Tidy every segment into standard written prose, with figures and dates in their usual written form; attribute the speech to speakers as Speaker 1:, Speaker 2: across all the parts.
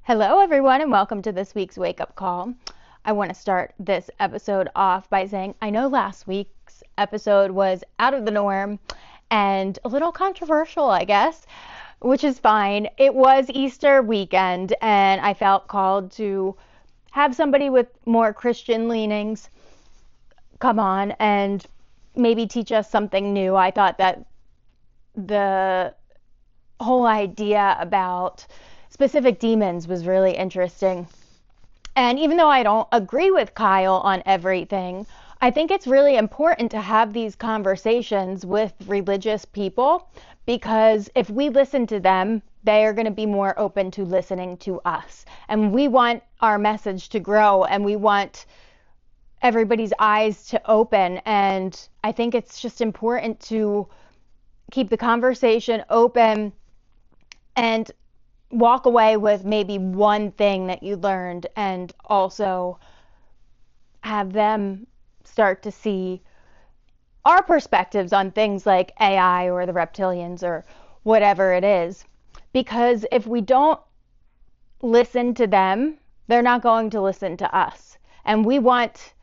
Speaker 1: Hello, everyone, and welcome to this week's Wake Up Call. I want to start this episode off by saying I know last week's episode was out of the norm and a little controversial, I guess, which is fine. It was Easter weekend, and I felt called to have somebody with more Christian leanings come on and maybe teach us something new. I thought that the whole idea about specific demons was really interesting. And even though I don't agree with Kyle on everything, I think it's really important to have these conversations with religious people, because if we listen to them, they are going to be more open to listening to us. And we want our message to grow, and we want everybody's eyes to open. And I think it's just important to keep the conversation open and walk away with maybe one thing that you learned, and also have them start to see our perspectives on things like AI or the reptilians or whatever it is. Because if we don't listen to them, they're not going to listen to us. And we want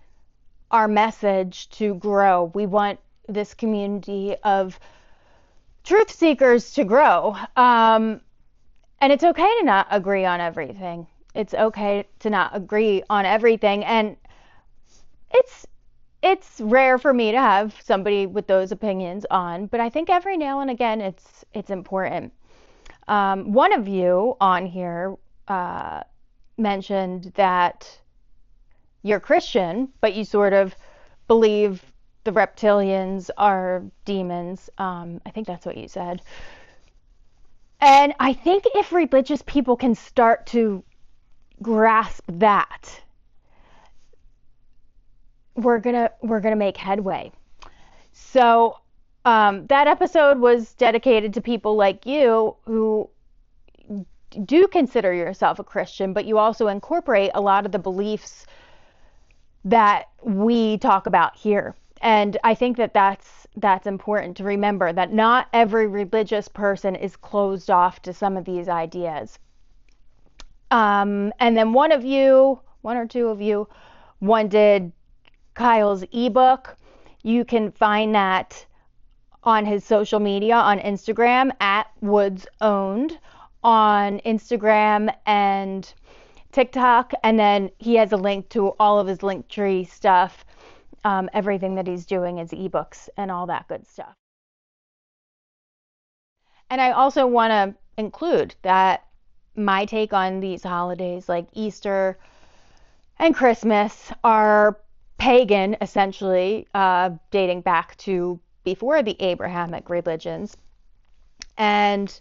Speaker 1: our message to grow. We want this community of truth seekers to grow. And it's okay to not agree on everything. It's okay to not agree on everything. And it's rare for me to have somebody with those opinions on, but I think every now and again it's important. One of you on here mentioned that you're Christian, but you sort of believe the reptilians are demons. I think that's what you said. And I think if religious people can start to grasp that, we're gonna make headway. So that episode was dedicated to people like you who do consider yourself a Christian, but you also incorporate a lot of the beliefs that we talk about here. And I think that that's important to remember, that not every religious person is closed off to some of these ideas. And then one or two of you wanted Kyle's ebook. You can find that on his social media, on Instagram at Woods Owned, on Instagram and TikTok. And then he has a link to all of his Linktree stuff. Everything that he's doing is ebooks and all that good stuff. And I also want to include that my take on these holidays like Easter and Christmas are pagan, essentially, dating back to before the Abrahamic religions. And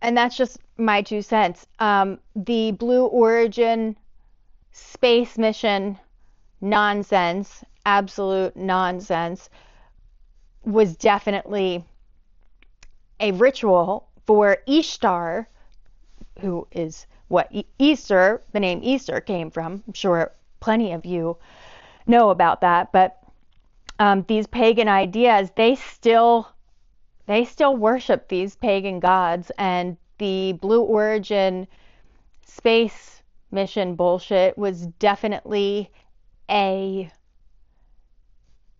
Speaker 1: that's just my 2 cents. The Blue Origin space mission nonsense, absolute nonsense, was definitely a ritual for Ishtar, who is what Easter, the name Easter came from. I'm sure plenty of you know about that, but these pagan ideas, they still worship these pagan gods, and the Blue Origin space mission bullshit was definitely a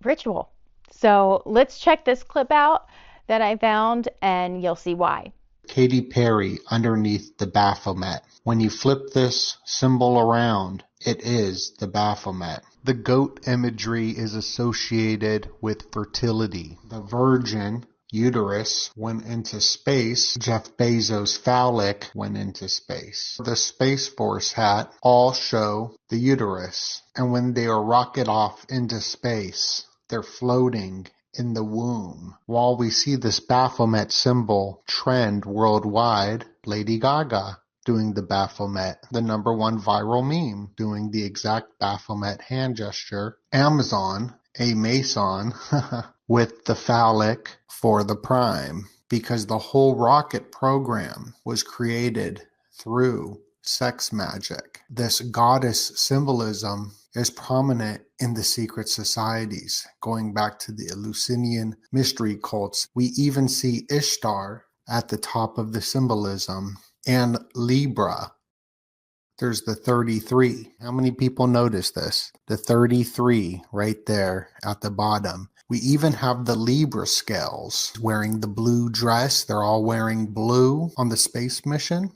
Speaker 1: ritual. So let's check this clip out that I found, and you'll see why.
Speaker 2: Katy Perry underneath the Baphomet. When you flip this symbol around, it is the Baphomet. The goat imagery is associated with fertility. The virgin uterus went into space. Jeff Bezos' phallic went into space. The Space Force hat all show the uterus. And when they are rocket off into space, they're floating in the womb. While we see this Baphomet symbol trend worldwide, Lady Gaga doing the Baphomet, the #1 viral meme, doing the exact Baphomet hand gesture. Amazon, a Mason, with the phallic for the prime, because the whole rocket program was created through sex magic. This goddess symbolism is prominent in the secret societies, going back to the Eleusinian mystery cults. We even see Ishtar at the top of the symbolism And Libra, there's the 33. How many people notice this? The 33 right there at the bottom. We even have the Libra scales wearing the blue dress. They're all wearing blue on the space mission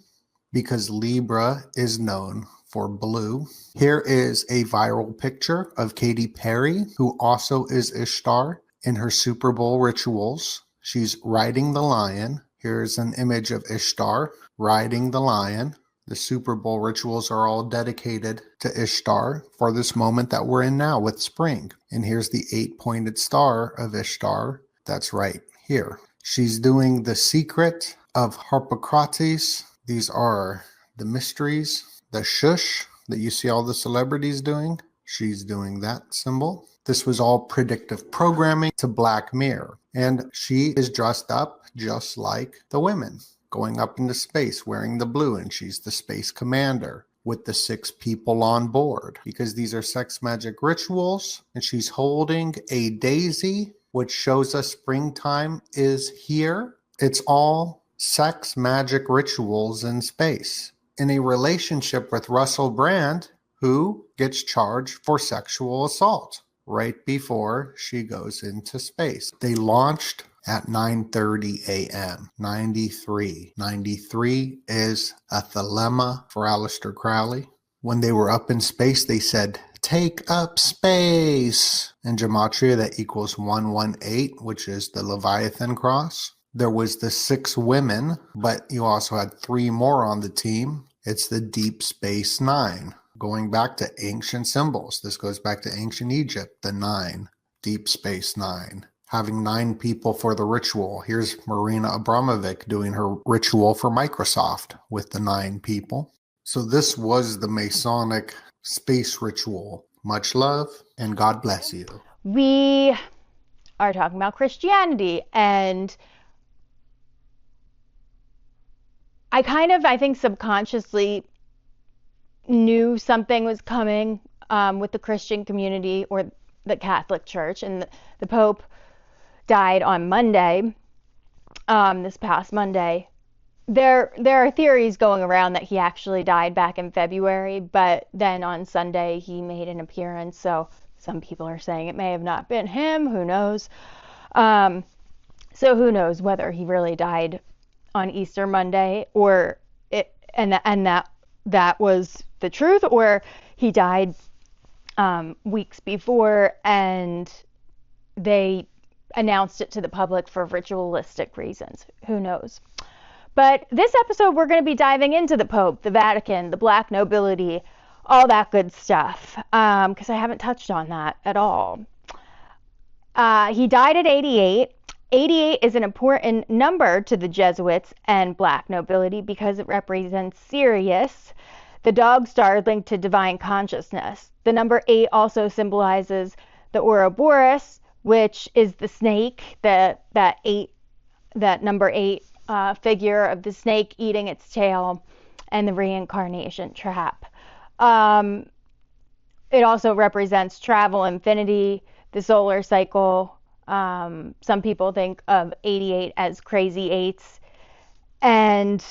Speaker 2: because Libra is known for blue. Here is a viral picture of Katy Perry, who also is Ishtar, in her Super Bowl rituals. She's riding the lion. Here's an image of Ishtar riding the lion. The Super Bowl rituals are all dedicated to Ishtar for this moment that we're in now with spring. And here's the 8-pointed star of Ishtar. That's right here. She's doing the secret of Harpocrates. These are the mysteries, the shush that you see all the celebrities doing. She's doing that symbol. This was all predictive programming to Black Mirror. And she is dressed up just like the women, going up into space wearing the blue, and she's the space commander with the 6 people on board because these are sex magic rituals. And she's holding a daisy, which shows us springtime is here. It's all sex magic rituals in space in a relationship with Russell Brand, who gets charged for sexual assault right before she goes into space. They launched at 9:30 a.m. 93. 93 is a thelema for Aleister Crowley. When they were up in space, they said, "Take up space." In gematria, that equals 118, which is the Leviathan cross. There was the 6 women, but you also had 3 more on the team. It's the Deep Space Nine. Going back to ancient symbols. This goes back to ancient Egypt, the 9, Deep Space Nine. Having 9 people for the ritual. Here's Marina Abramovic doing her ritual for Microsoft with the 9 people. So this was the Masonic space ritual. Much love and God bless you.
Speaker 1: We are talking about Christianity, and I think subconsciously knew something was coming with the Christian community or the Catholic Church, and the Pope died on Monday, this past Monday. There are theories going around that he actually died back in February, but then on Sunday he made an appearance, so some people are saying it may have not been him, who knows. So who knows whether he really died on Easter Monday or that was the truth, or he died weeks before and they announced it to the public for ritualistic reasons. Who knows? But this episode, we're going to be diving into the Pope, the Vatican, the Black nobility, all that good stuff, because I haven't touched on that at all. He died at 88. 88 is an important number to the Jesuits and Black nobility because it represents Sirius, the dog star linked to divine consciousness. The number 8 also symbolizes the Ouroboros, which is the snake, that number 8 figure of the snake eating its tail, and the reincarnation trap. It also represents travel, infinity, the solar cycle. Some people think of 88 as crazy eights. And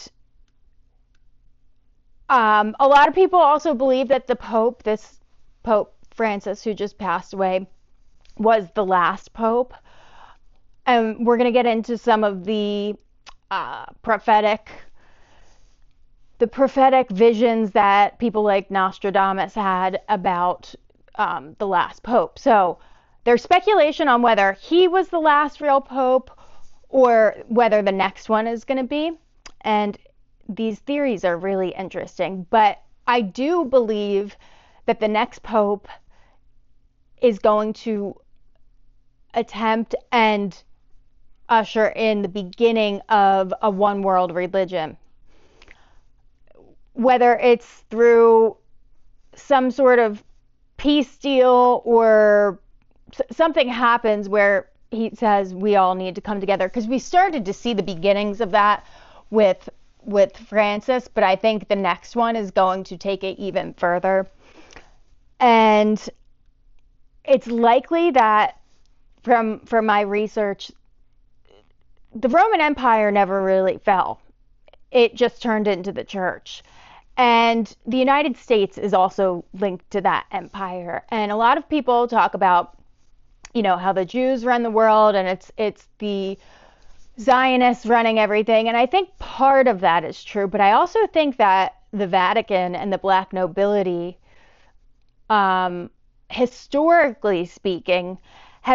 Speaker 1: a lot of people also believe that the Pope, this Pope Francis, who just passed away, was the last Pope. And we're going to get into some of the prophetic visions that people like Nostradamus had about the last Pope. So there's speculation on whether he was the last real Pope or whether the next one is going to be. And these theories are really interesting. But I do believe that the next Pope is going to attempt and usher in the beginning of a one world religion. Whether it's through some sort of peace deal or something happens where he says we all need to come together, because we started to see the beginnings of that with Francis, but I think the next one is going to take it even further. And it's likely that from my research, the Roman Empire never really fell. it just turned into the church. And the United States is also linked to that empire. And a lot of people talk about, how the Jews run the world, and it's the Zionists running everything. And I think part of that is true, but I also think that the Vatican and the black nobility, historically speaking,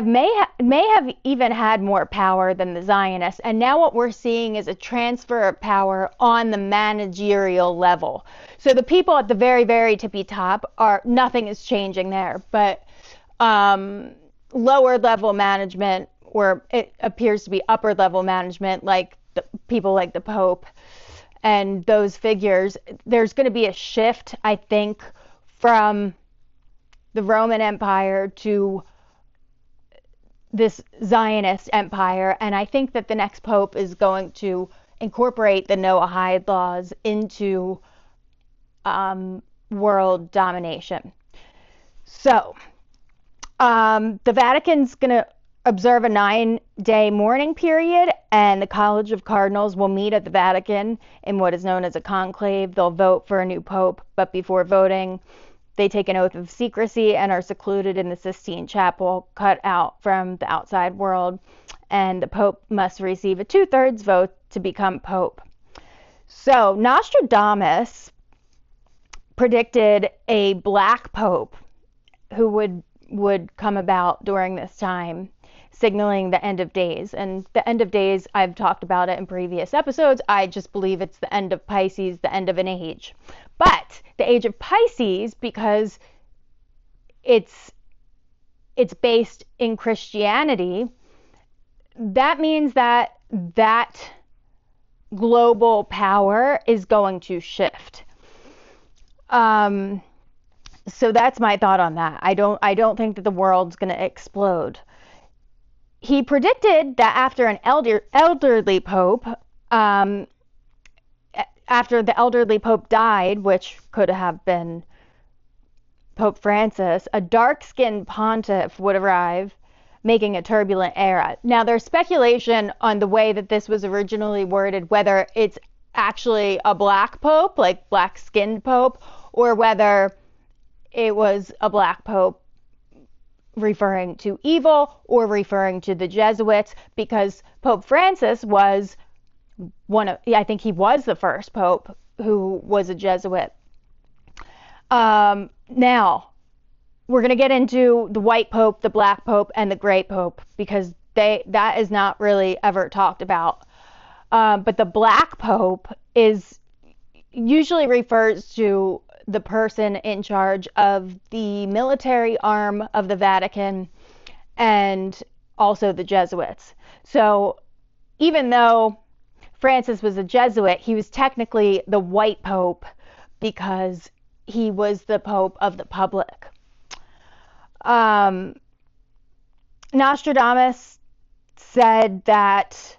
Speaker 1: may have even had more power than the Zionists. And now what we're seeing is a transfer of power on the managerial level. So the people at the very, very tippy top nothing is changing there, but lower level management, or it appears to be upper level management, like people like the Pope and those figures, there's going to be a shift, I think, from the Roman Empire to this Zionist empire. And I think that the next Pope is going to incorporate the Noahide laws into world domination. So the Vatican's going to observe a 9-day mourning period, and the College of Cardinals will meet at the Vatican in what is known as a conclave. They'll vote for a new pope, but before voting, they take an oath of secrecy and are secluded in the Sistine Chapel, cut out from the outside world, and the pope must receive a 2/3 vote to become pope. So Nostradamus predicted a black pope who would come about during this time, signaling the end of days. And the end of days, I've talked about it in previous episodes. I just believe it's the end of Pisces, the end of an age. But the age of Pisces, because it's based in Christianity, that means that global power is going to shift. So that's my thought on that. I don't think that the world's going to explode. He predicted that after an elderly pope, after the elderly pope died, which could have been Pope Francis, a dark-skinned pontiff would arrive, making a turbulent era. Now, there's speculation on the way that this was originally worded, whether it's actually a black pope, like black-skinned pope, or whether it was a black pope referring to evil or referring to the Jesuits, because Pope Francis was I think he was the first pope who was a Jesuit. Now, we're going to get into the white pope, the black pope, and the gray pope, because that is not really ever talked about. But the black pope usually refers to the person in charge of the military arm of the Vatican and also the Jesuits. So even though Francis was a Jesuit, he was technically the white pope because he was the pope of the public. Nostradamus said that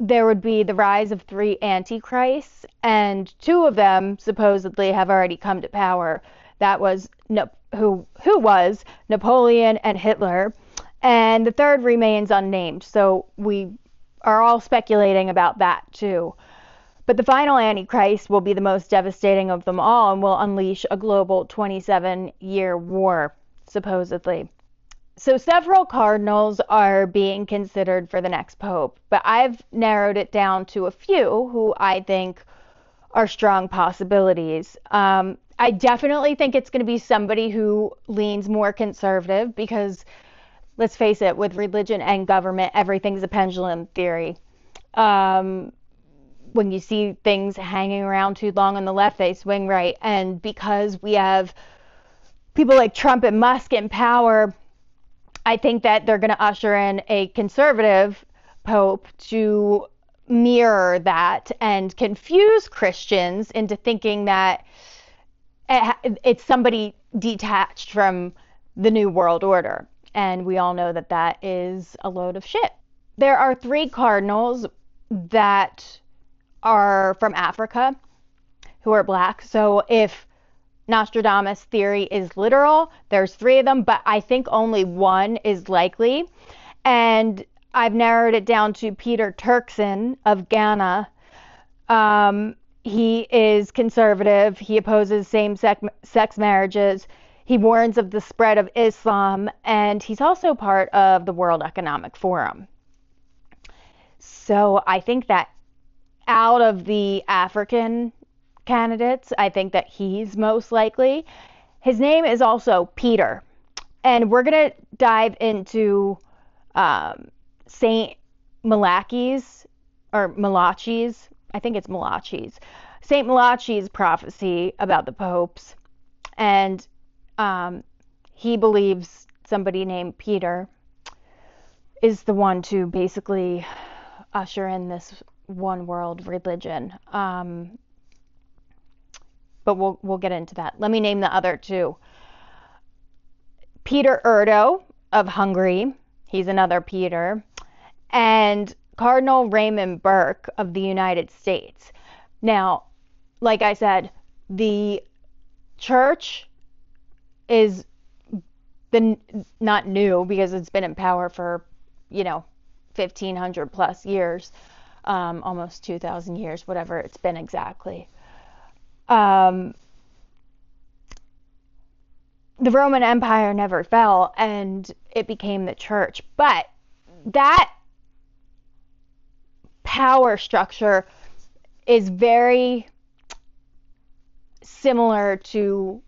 Speaker 1: there would be the rise of 3 antichrists, and 2 of them supposedly have already come to power. That was who was Napoleon and Hitler, and the third remains unnamed. So we are all speculating about that too. But the final Antichrist will be the most devastating of them all and will unleash a global 27-year war, supposedly. So several cardinals are being considered for the next pope, but I've narrowed it down to a few who I think are strong possibilities. I definitely think it's going to be somebody who leans more conservative, because let's face it, with religion and government, everything's a pendulum theory. When you see things hanging around too long on the left, they swing right. And because we have people like Trump and Musk in power, I think that they're going to usher in a conservative pope to mirror that and confuse Christians into thinking that it's somebody detached from the New World Order. And we all know that that is a load of shit. There are 3 cardinals that are from Africa who are black. So if Nostradamus' theory is literal, there's 3 of them, but I think only one is likely. And I've narrowed it down to Peter Turkson of Ghana. He is conservative. He opposes same-sex marriages. He warns of the spread of Islam, and he's also part of the World Economic Forum. So I think that out of the African candidates, I think that he's most likely. His name is also Peter. And we're going to dive into Saint Malachi's, or Malachi's, I think it's Malachi's, Saint Malachi's prophecy about the popes. And he believes somebody named Peter is the one to basically usher in this one world religion. But we'll get into that. Let me name the other two. Peter Erdo of Hungary. He's another Peter. And Cardinal Raymond Burke of the United States. Now, like I said, the church is not new because it's been in power for, 1,500 plus years, almost 2,000 years, whatever it's been exactly. The Roman Empire never fell, and it became the church. But that power structure is very similar to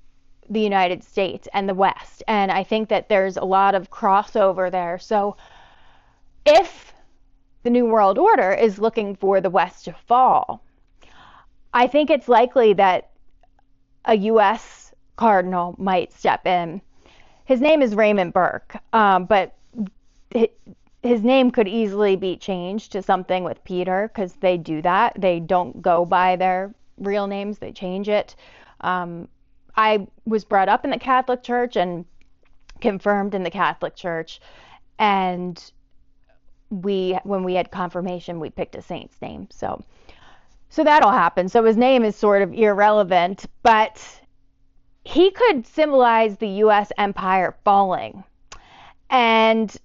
Speaker 1: the United States and the West. And I think that there's a lot of crossover there. So if the New World Order is looking for the West to fall, I think it's likely that a U.S. cardinal might step in. His name is Raymond Burke, but his name could easily be changed to something with Peter, because they do that. They don't go by their real names, they change it. I was brought up in the Catholic Church and confirmed in the Catholic Church, and when we had confirmation, we picked a saint's name. So that'll happen. So his name is sort of irrelevant, but he could symbolize the U.S. empire falling. And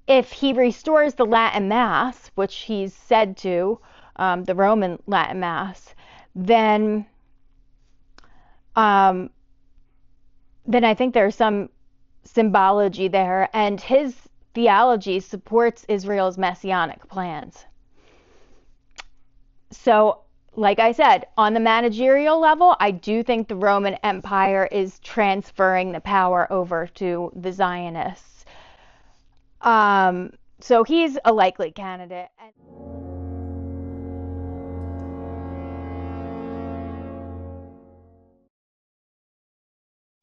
Speaker 1: if he restores the Latin Mass, which he's said to, the Roman Latin Mass, then I think there's some symbology there, and his theology supports Israel's messianic plans. So, like I said, on the managerial level, I do think the Roman Empire is transferring the power over to the Zionists. So he's a likely candidate.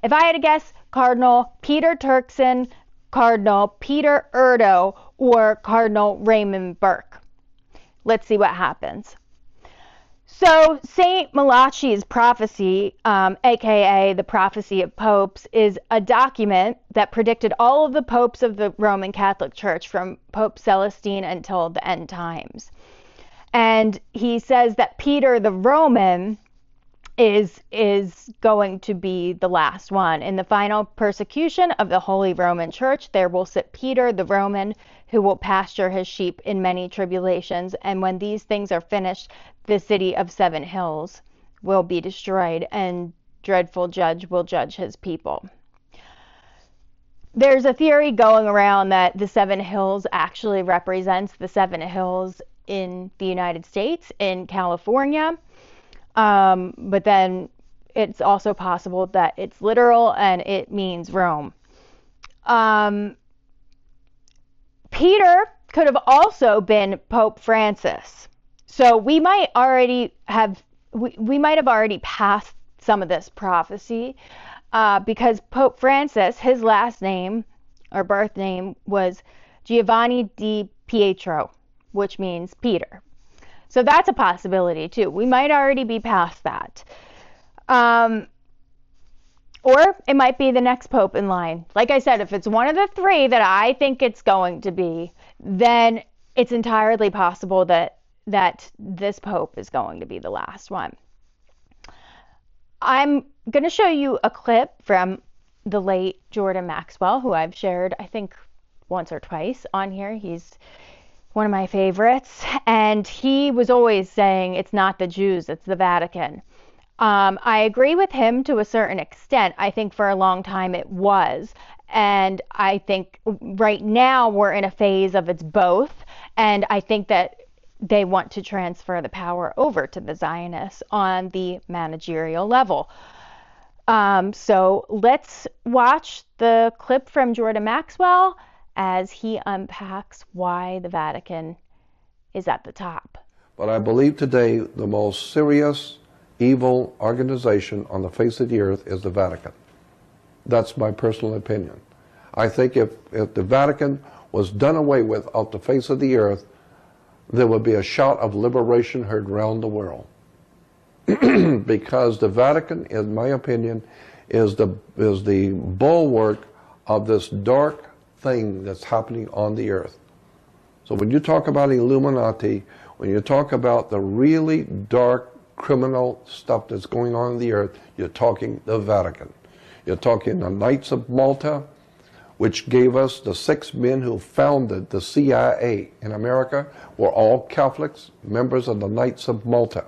Speaker 1: If I had to guess, Cardinal Peter Turkson, Cardinal Peter Erdo, or Cardinal Raymond Burke. Let's see what happens. So Saint Malachi's prophecy, aka the prophecy of popes, is a document that predicted all of the popes of the Roman Catholic Church from Pope Celestine until the end times. And he says that Peter the Roman is going to be the last one. In the final persecution of the Holy Roman Church, there will sit Peter the Roman, who will pasture his sheep in many tribulations. And when these things are finished, the city of 7 hills will be destroyed, and dreadful judge will judge his people. There's a theory going around that the 7 hills actually represents the 7 hills in the United States, in California. But then it's also possible that it's literal and it means Rome. Peter could have also been Pope Francis. So we might have already passed some of this prophecy, because Pope Francis, his last name or birth name was Giovanni di Pietro, which means Peter. So that's a possibility too. We might already be past that. Or it might be the next pope in line. Like I said, if it's one of the 3 that I think it's going to be, then it's entirely possible that this pope is going to be the last one. I'm going to show you a clip from the late Jordan Maxwell, who I've shared, I think, once or twice on here. one of my favorites, and he was always saying it's not the Jews, it's the Vatican. I agree with him to a certain extent. I think for a long time it was. And I think right now we're in a phase of it's both. And I think that they want to transfer the power over to the Zionists on the managerial level. So let's watch the clip from Jordan Maxwell as he unpacks why the Vatican is at the top.
Speaker 3: But I believe today the most serious evil organization on the face of the earth is the Vatican. That's my personal opinion. I think if the Vatican was done away with off the face of the earth, there would be a shout of liberation heard around the world. Because the Vatican, in my opinion, is the bulwark of this dark thing that's happening on the earth. So when you talk about Illuminati, when you talk about the really dark criminal stuff that's going on the earth, you're talking the Vatican. You're talking the Knights of Malta, which gave us the 6 men who founded the CIA in America, were all Catholics, members of the Knights of Malta.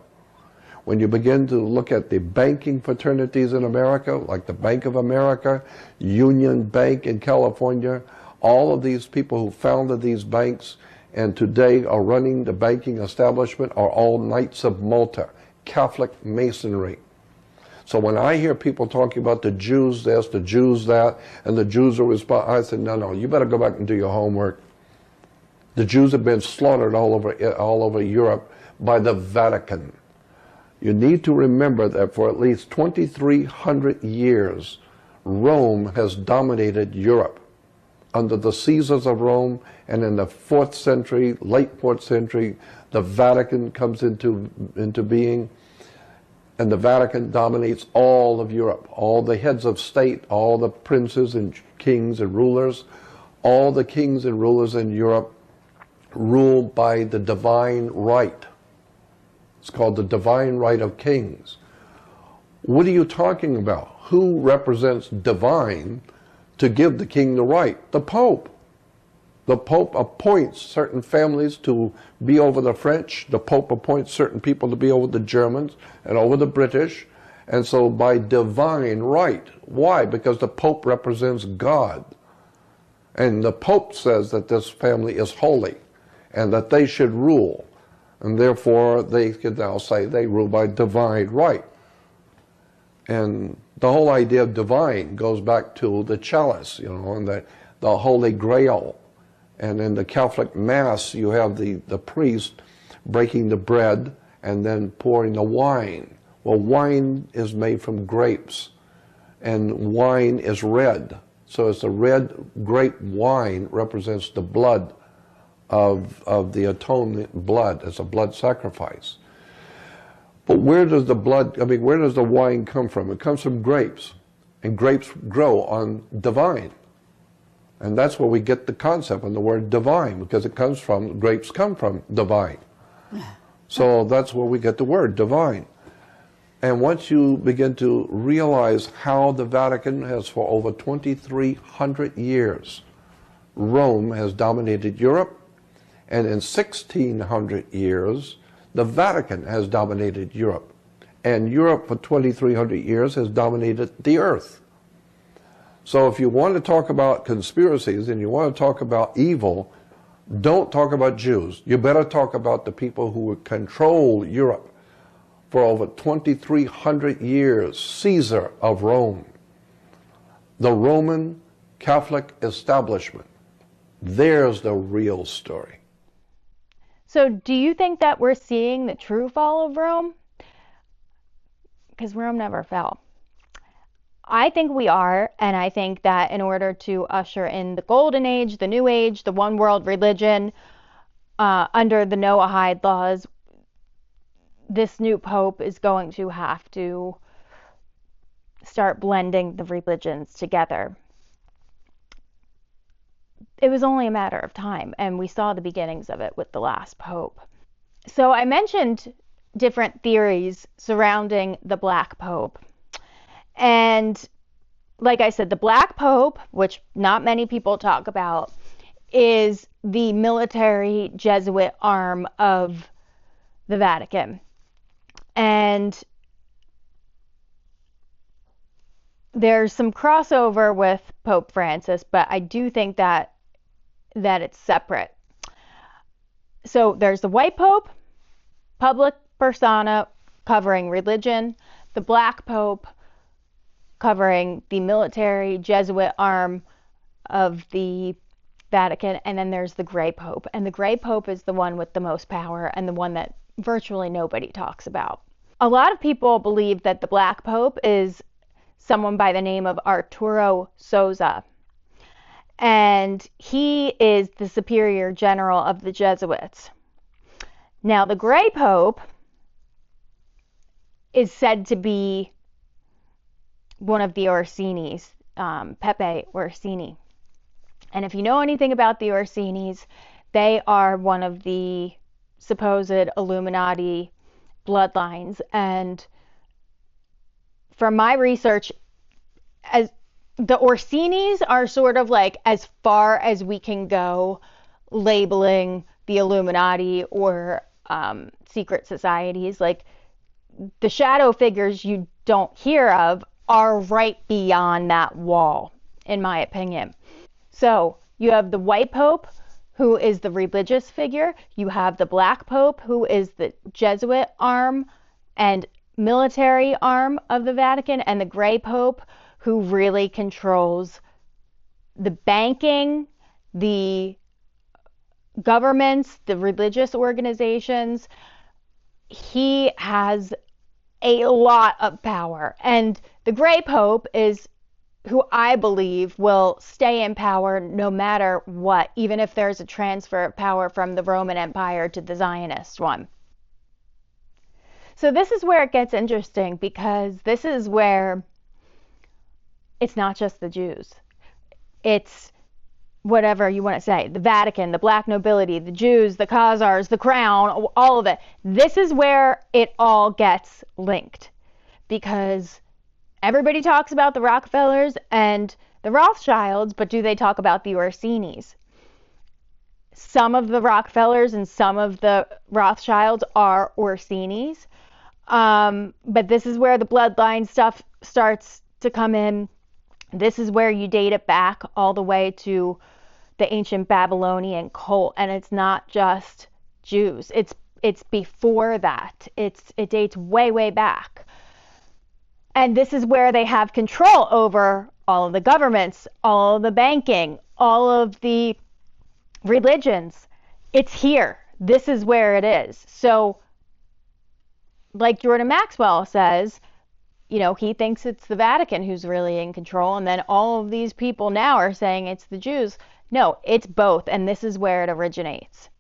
Speaker 3: When you begin to look at the banking fraternities in America, like the Bank of America, Union Bank in California, all of these people who founded these banks and today are running the banking establishment are all Knights of Malta, Catholic Masonry. So when I hear people talking about the Jews this, the Jews that, and the Jews are responsible, I said, no, you better go back and do your homework. The Jews have been slaughtered all over Europe by the Vatican. You need to remember that for at least 2,300 years, Rome has dominated Europe. Under the Caesars of Rome, and in the 4th century, late 4th century, the Vatican comes into being, and the Vatican dominates all of Europe. All the heads of state, all the princes and kings and rulers, all the kings and rulers in Europe rule by the divine right. It's called the divine right of kings. What are you talking about? Who represents divine to give the king the right? The Pope. The Pope appoints certain families to be over the French. The Pope appoints certain people to be over the Germans and over the British. And so by divine right. Why? Because the Pope represents God. And the Pope says that this family is holy and that they should rule. And therefore they can now say they rule by divine right. And the whole idea of divine goes back to the chalice, and the Holy Grail. And in the Catholic Mass, you have the priest breaking the bread and then pouring the wine. Well, wine is made from grapes, and wine is red. So it's the red grape wine represents the blood of the atonement blood. It's a blood sacrifice. But where does the wine come from? It comes from grapes, and grapes grow on divine. And that's where we get the concept and the word divine, because grapes come from divine. So that's where we get the word divine. And once you begin to realize how the Vatican has, for over 2,300 years, Rome has dominated Europe, and in 1,600 years, the Vatican has dominated Europe. And Europe for 2,300 years has dominated the earth. So if you want to talk about conspiracies and you want to talk about evil, don't talk about Jews. You better talk about the people who control Europe for over 2,300 years. Caesar of Rome. The Roman Catholic establishment. There's the real story.
Speaker 1: So do you think that we're seeing the true fall of Rome? Because Rome never fell. I think we are, and I think that in order to usher in the golden age, the new age, the one world religion, under the Noahide laws, this new pope is going to have to start blending the religions together. It was only a matter of time, and we saw the beginnings of it with the last pope. So I mentioned different theories surrounding the Black Pope. And like I said, the Black Pope, which not many people talk about, is the military Jesuit arm of the Vatican. And there's some crossover with Pope Francis, but I do think that it's separate. So there's the white pope, public persona covering religion, the black pope covering the military Jesuit arm of the Vatican, and then there's the gray pope. And the gray pope is the one with the most power and the one that virtually nobody talks about. A lot of people believe that the black pope is someone by the name of Arturo Sosa, and he is the superior general of the Jesuits. Now, the gray pope is said to be one of the Orsinis, Pepe Orsini. And if you know anything about the Orsinis, they are one of the supposed Illuminati bloodlines. And from my research, as the Orsinis are sort of like as far as we can go labeling the Illuminati or secret societies. Like, the shadow figures you don't hear of are right beyond that wall, in my opinion. So you have the white pope, who is the religious figure. You have the black pope, who is the Jesuit arm and military arm of the Vatican, and the gray pope, who really controls the banking, the governments, the religious organizations. He has a lot of power. And the gray pope is who I believe will stay in power no matter what, even if there's a transfer of power from the Roman Empire to the Zionist one. So this is where it gets interesting, because this is where it's not just the Jews. It's whatever you want to say, the Vatican, the black nobility, the Jews, the Khazars, the crown, all of it. This is where it all gets linked, because everybody talks about the Rockefellers and the Rothschilds, but do they talk about the Orsinis? Some of the Rockefellers and some of the Rothschilds are Orsinis, but this is where the bloodline stuff starts to come in. This is where you date it back all the way to the ancient Babylonian cult, and it's not just Jews. It's before that. It dates way back. And this is where they have control over all of the governments, all of the banking, all of the religions. It's here. This is where it is. So, like Jordan Maxwell says, you know, he thinks it's the Vatican who's really in control, and then all of these people now are saying it's the Jews. No, it's both, and this is where it originates.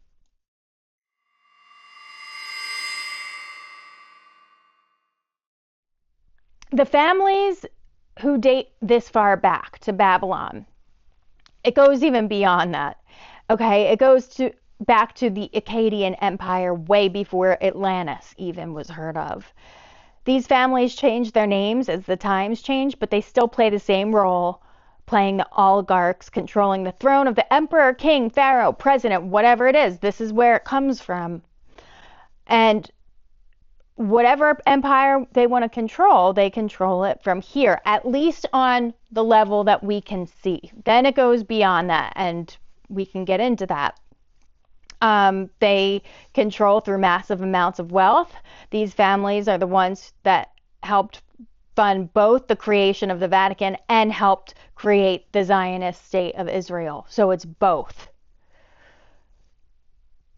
Speaker 1: The families who date this far back to Babylon, it goes even beyond that. Okay, it goes back to the Akkadian Empire way before Atlantis even was heard of. These families change their names as the times change, but they still play the same role, playing the oligarchs, controlling the throne of the emperor, king, pharaoh, president, whatever it is. This is where it comes from. And whatever empire they want to control, they control it from here, at least on the level that we can see. Then it goes beyond that, and we can get into that. They control through massive amounts of wealth. These families are the ones that helped fund both the creation of the Vatican and helped create the Zionist state of Israel. So it's both.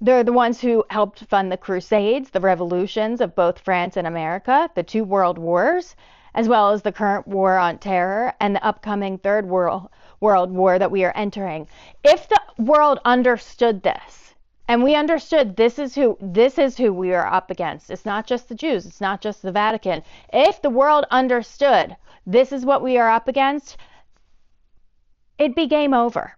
Speaker 1: They're the ones who helped fund the Crusades, the revolutions of both France and America, the 2 world wars, as well as the current war on terror and the upcoming Third World War that we are entering. If the world understood this, and we understood this is who we are up against. It's not just the Jews. It's not just the Vatican. If the world understood this is what we are up against, it'd be game over.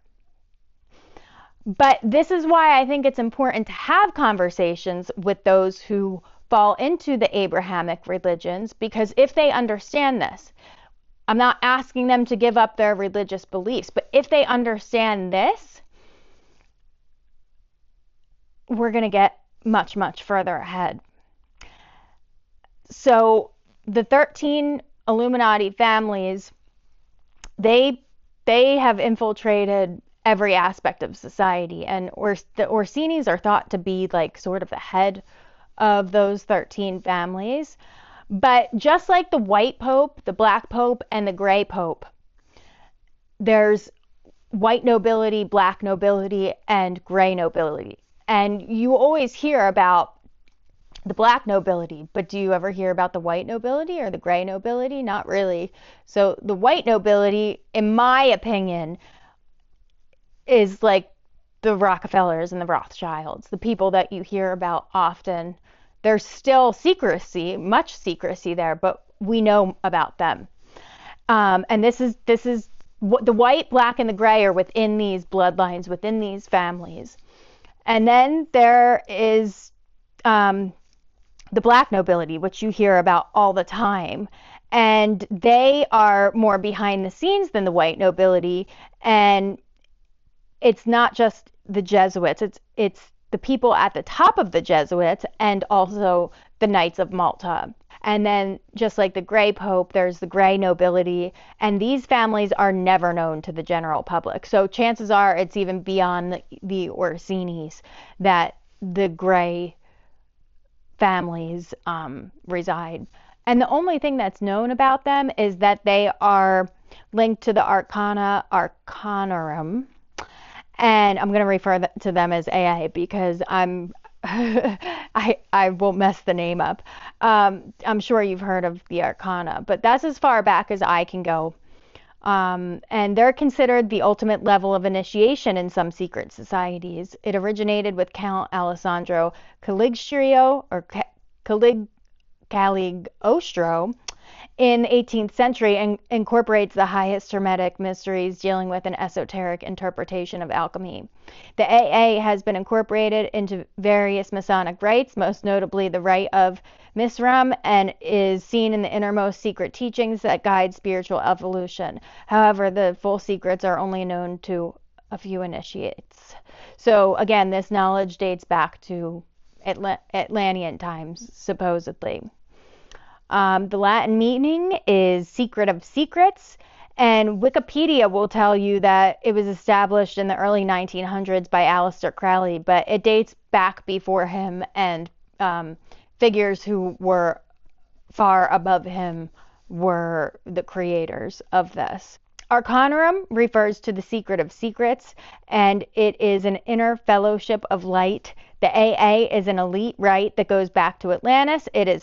Speaker 1: But this is why I think it's important to have conversations with those who fall into the Abrahamic religions, because if they understand this, I'm not asking them to give up their religious beliefs, but if they understand this, we're going to get much, much further ahead. So the 13 Illuminati families, they have infiltrated every aspect of society, and the Orsinis are thought to be like sort of the head of those 13 families. But just like the white pope, the black pope, and the gray pope, there's white nobility, black nobility, and gray nobility. And you always hear about the black nobility, but do you ever hear about the white nobility or the gray nobility? Not really. So the white nobility, in my opinion, is like the Rockefellers and the Rothschilds, the people that you hear about often. There's still secrecy, much secrecy there, but we know about them. And this is what the white, black, and the gray are within these bloodlines, within these families. And then there is the black nobility, which you hear about all the time. And they are more behind the scenes than the white nobility. And it's not just the Jesuits, it's the people at the top of the Jesuits and also the Knights of Malta. And then just like the gray pope, there's the gray nobility, and these families are never known to the general public. So chances are it's even beyond the Orsinis that the gray families reside. And the only thing that's known about them is that they are linked to the Arcanorum, and I'm going to refer to them as AA because I will mess the name up. I'm sure you've heard of the Arcana, but that's as far back as I can go. And they're considered the ultimate level of initiation in some secret societies. It originated with Count Alessandro Caligostro, or Cagliostro, in the 18th century, and incorporates the highest Hermetic mysteries dealing with an esoteric interpretation of alchemy. The AA has been incorporated into various Masonic rites, most notably the rite of Misram, and is seen in the innermost secret teachings that guide spiritual evolution. However, the full secrets are only known to a few initiates. So again, this knowledge dates back to Atlantean times, supposedly. The Latin meaning is secret of secrets, and Wikipedia will tell you that it was established in the early 1900s by Aleister Crowley, but it dates back before him, and figures who were far above him were the creators of this. Arcanorum refers to the secret of secrets, and it is an inner fellowship of light. The AA is an elite rite that goes back to Atlantis. It is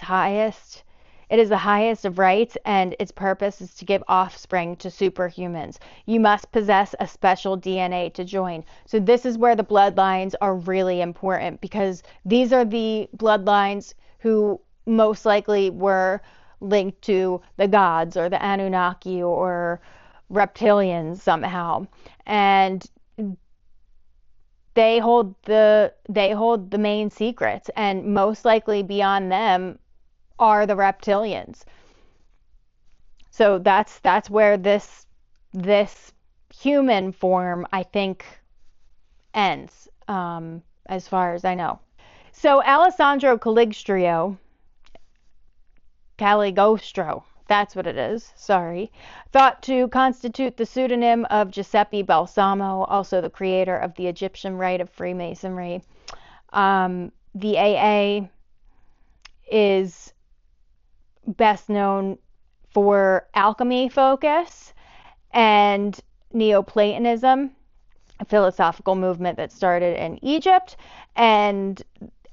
Speaker 1: the highest of rights, and its purpose is to give offspring to superhumans. You must possess a special DNA to join. So this is where the bloodlines are really important, because these are the bloodlines who most likely were linked to the gods or the Anunnaki or reptilians somehow. And they hold the main secrets, and most likely beyond them are the reptilians. So that's where this human form, I think, ends, as far as I know. So Alessandro Cagliostro, that's what it is, sorry, thought to constitute the pseudonym of Giuseppe Balsamo, also the creator of the Egyptian rite of Freemasonry. The AA is best known for alchemy focus and Neoplatonism, a philosophical movement that started in Egypt, and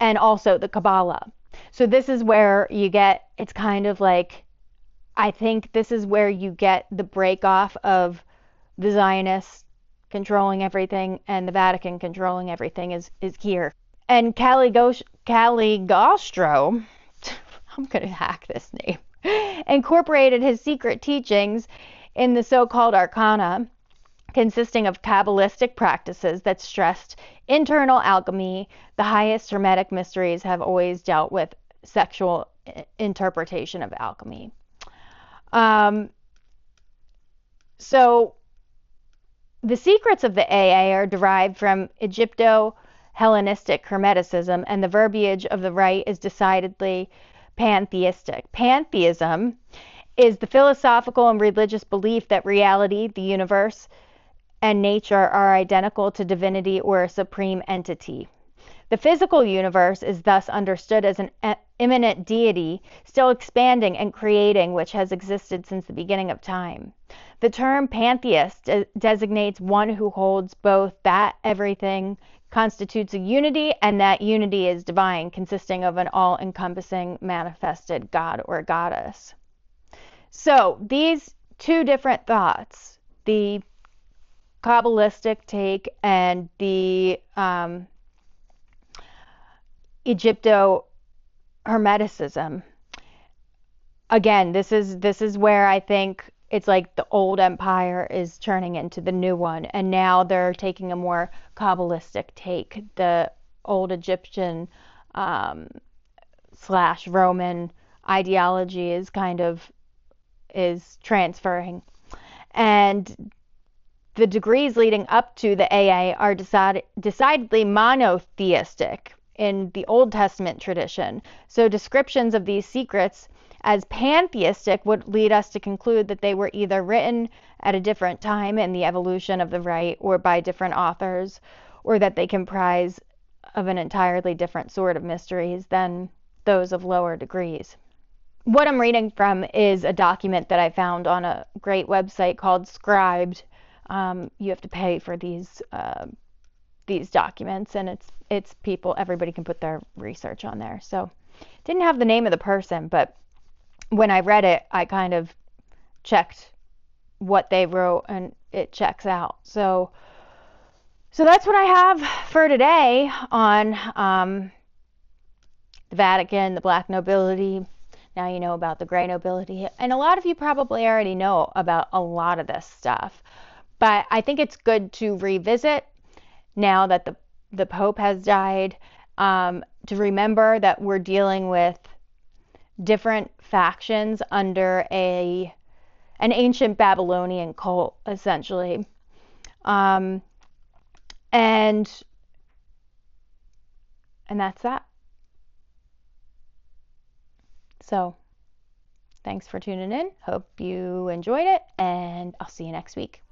Speaker 1: also the Kabbalah. So this is where you get, it's kind of like, I think this is where you get the break off of the Zionists controlling everything and the Vatican controlling everything is here. And Cagliostro, I'm going to hack this name, incorporated his secret teachings in the so-called Arcana, consisting of Kabbalistic practices that stressed internal alchemy. The highest Hermetic mysteries have always dealt with sexual interpretation of alchemy. So the secrets of the AA are derived from Egypto Hellenistic Hermeticism, and the verbiage of the right is decidedly pantheistic. Pantheism is the philosophical and religious belief that reality, the universe, and nature are identical to divinity or a supreme entity. The physical universe is thus understood as an immanent deity, still expanding and creating, which has existed since the beginning of time. The term pantheist designates one who holds both that everything constitutes a unity and that unity is divine, consisting of an all-encompassing manifested God or goddess. So these two different thoughts, the Kabbalistic take and the Egypto-Hermeticism, again, this is where I think it's like the old empire is turning into the new one, and now they're taking a more Kabbalistic take. The old Egyptian slash Roman ideology is transferring, and the degrees leading up to the AA are decidedly monotheistic in the Old Testament tradition. So descriptions of these secrets as pantheistic would lead us to conclude that they were either written at a different time in the evolution of the right or by different authors, or that they comprise of an entirely different sort of mysteries than those of lower degrees. What I'm reading from is a document that I found on a great website called Scribed. You have to pay for these documents, and it's people, everybody can put their research on there. So didn't have the name of the person, but when I read it, I kind of checked what they wrote, and it checks out. So that's what I have for today on the Vatican, the black nobility. Now you know about the gray nobility, and a lot of you probably already know about a lot of this stuff. But I think it's good to revisit now that the Pope has died, to remember that we're dealing with different factions under an ancient Babylonian cult, essentially. And that's that. So thanks for tuning in. Hope you enjoyed it, and I'll see you next week.